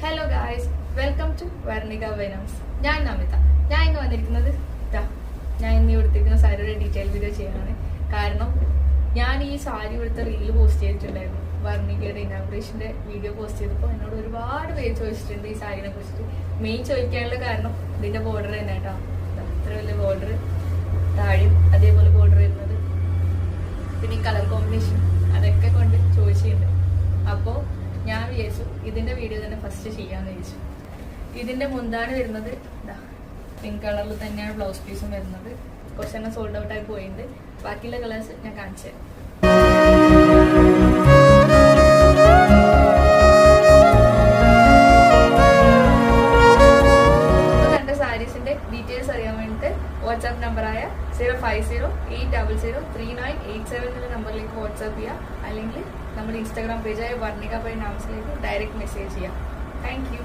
Hello guys, welcome to Varnika വൈനംസ്. ഞാൻ നമിത. ഞാൻ ഇന്ന് വന്നിരിക്കുന്നത് ഞാൻ ഇന്ന് കൊടുത്തിരിക്കുന്ന സാരിയുടെ ഡീറ്റെയിൽ വീഡിയോ ചെയ്യാനാണ്. കാരണം ഞാൻ ഈ സാരി കൊടുത്ത റീല് പോസ്റ്റ് ചെയ്തിട്ടുണ്ടായിരുന്നു. വർണികയുടെ ഇനാഗുറേഷന്റെ വീഡിയോ പോസ്റ്റ് ചെയ്തപ്പോൾ എന്നോട് ഒരുപാട് പേര് ചോദിച്ചിട്ടുണ്ട് ഈ സാരിനെ കുറിച്ചിട്ട്. മെയിൻ ചോദിക്കാനുള്ള കാരണം ഇതിന്റെ ബോർഡർ തന്നെ കേട്ടോ. ഇത്ര വലിയ ബോർഡർ, താഴെയും അതേപോലെ ബോർഡർ വരുന്നത്, പിന്നെ ഈ കളർ കോമ്പിനേഷൻ, അതൊക്കെ കൊണ്ട് ചോദിച്ചിട്ടുണ്ട്. അപ്പോൾ ഞാൻ വിചാരിച്ചു ഇതിന്റെ വീഡിയോ തന്നെ ഫസ്റ്റ് ചെയ്യാന്ന് വിചാരിച്ചു. ഇതിന്റെ മുന്താണി വരുന്നത് പിങ്ക് കളറിൽ തന്നെയാണ് ബ്ലൗസ് പീസും വരുന്നത്. കുറച്ചെണ്ണം സോൾഡ് ഔട്ട് ആയി പോയിട്ടുണ്ട്. ബാക്കിയുള്ള കളേഴ്സ് ഞാൻ കാണിച്ചു തരാം. കണ്ട സാരീസിന്റെ ഡീറ്റെയിൽസ് അറിയാൻ വേണ്ടിയിട്ട് വാട്സാപ്പ് നമ്പറായ 05080039887 എന്നുള്ള നമ്പറിലേക്ക് വാട്സാപ്പ് ചെയ്യാം. അല്ലെങ്കിൽ നമ്മുടെ ഇൻസ്റ്റാഗ്രാം പേജായ വർണിക ബൈ നാംസിലേക്ക് ഡയറക്റ്റ് മെസ്സേജ് ചെയ്യാം. Thank U.